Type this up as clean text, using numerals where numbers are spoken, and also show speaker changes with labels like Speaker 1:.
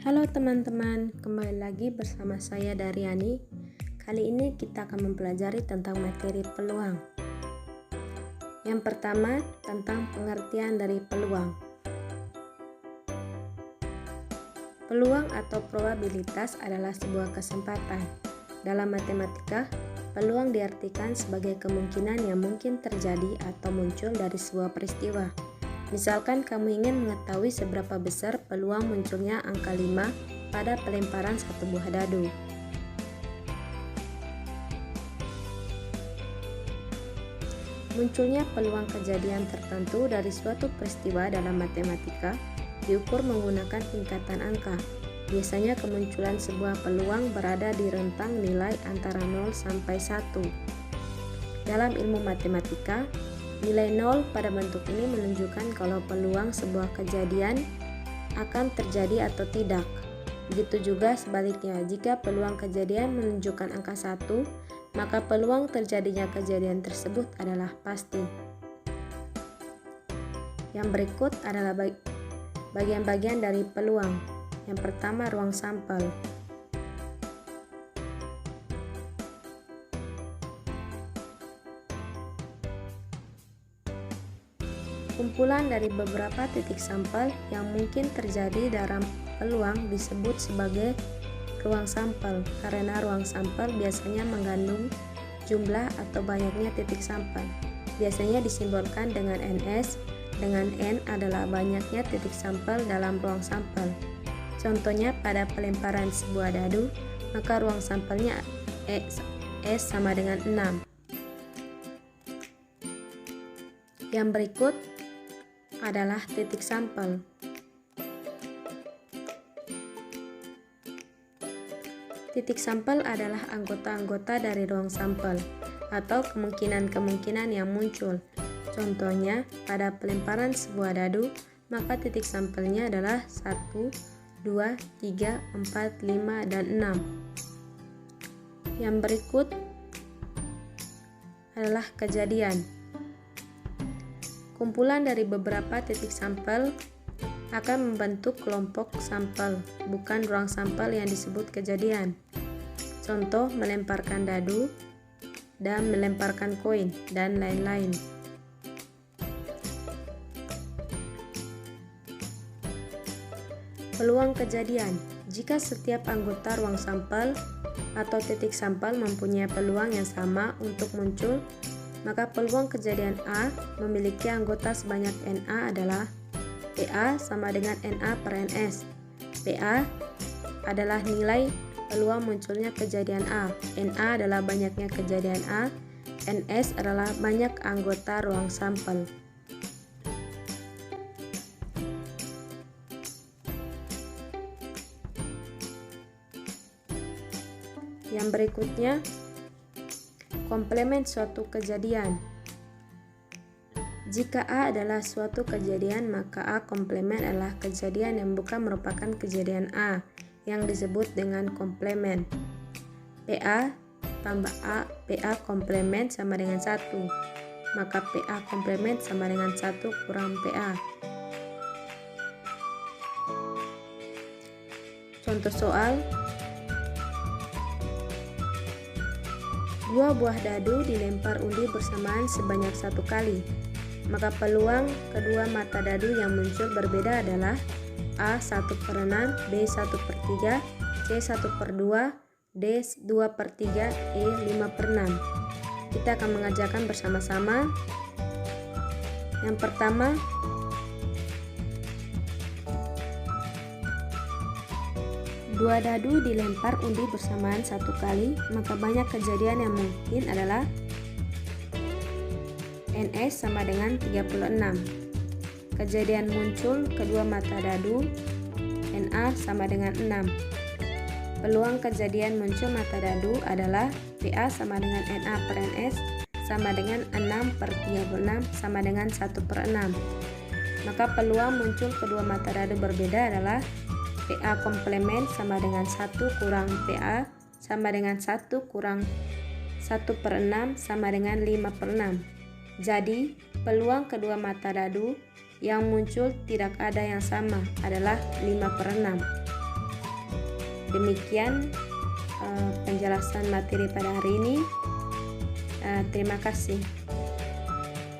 Speaker 1: Halo teman-teman, kembali lagi bersama saya Daryani. Kali ini kita akan mempelajari tentang materi peluang. Yang pertama, tentang pengertian dari peluang. Peluang atau probabilitas adalah sebuah kesempatan. Dalam matematika, peluang diartikan sebagai kemungkinan yang mungkin terjadi atau muncul dari sebuah peristiwa. Misalkan kamu ingin mengetahui seberapa besar peluang munculnya angka 5 pada pelemparan satu buah dadu. Munculnya peluang kejadian tertentu dari suatu peristiwa dalam matematika diukur menggunakan tingkatan angka. Biasanya kemunculan sebuah peluang berada di rentang nilai antara 0 sampai 1. Dalam ilmu matematika, nilai 0 pada bentuk ini menunjukkan kalau peluang sebuah kejadian akan terjadi atau tidak. Begitu juga sebaliknya, jika peluang kejadian menunjukkan angka 1, maka peluang terjadinya kejadian tersebut adalah pasti. Yang berikut adalah bagian-bagian dari peluang. Yang pertama, ruang sampel. Kumpulan dari beberapa titik sampel yang mungkin terjadi dalam peluang disebut sebagai ruang sampel, karena ruang sampel biasanya mengandung jumlah atau banyaknya titik sampel. Biasanya disimbolkan dengan NS, dengan N adalah banyaknya titik sampel dalam ruang sampel. Contohnya pada pelemparan sebuah dadu, maka ruang sampelnya S sama dengan 6. Yang berikut adalah titik sampel. Titik sampel adalah anggota-anggota dari ruang sampel atau kemungkinan-kemungkinan yang muncul. Contohnya, pada pelemparan sebuah dadu, maka titik sampelnya adalah 1, 2, 3, 4, 5, dan 6. Yang berikut adalah kejadian. Kumpulan dari beberapa titik sampel akan membentuk kelompok sampel, bukan ruang sampel yang disebut kejadian. Contoh, melemparkan dadu dan melemparkan koin, dan lain-lain. Peluang kejadian. Jika setiap anggota ruang sampel atau titik sampel mempunyai peluang yang sama untuk muncul, maka peluang kejadian A memiliki anggota sebanyak NA adalah PA sama dengan NA per NS. PA adalah nilai peluang munculnya kejadian A, NA adalah banyaknya kejadian A, NS adalah banyak anggota ruang sampel. Yang berikutnya, komplemen suatu kejadian. Jika A adalah suatu kejadian, maka A komplemen adalah kejadian yang bukan merupakan kejadian A, yang disebut dengan komplemen. PA tambah A, PA komplemen sama dengan 1, maka PA komplemen sama dengan 1 kurang PA. Contoh soal, 2 buah dadu dilempar undi bersamaan sebanyak 1 kali, maka peluang kedua mata dadu yang muncul berbeda adalah A 1/6, B 1/3, C 1/2, D 2/3, E 5/6. Kita akan mengerjakan bersama-sama. Yang pertama, dua dadu dilempar undi bersamaan 1 kali, maka banyak kejadian yang mungkin adalah NS sama dengan 36. Kejadian muncul kedua mata dadu, NA sama dengan 6. Peluang kejadian muncul mata dadu adalah PA sama dengan NA per NS sama dengan 6/36 sama dengan 1/6. Maka peluang muncul kedua mata dadu berbeda adalah PA komplemen sama dengan 1 kurang PA sama dengan 1 kurang 1/6 sama dengan 5/6. Jadi, peluang kedua mata dadu yang muncul tidak ada yang sama, adalah 5/6. Demikian penjelasan materi pada hari ini. Terima kasih.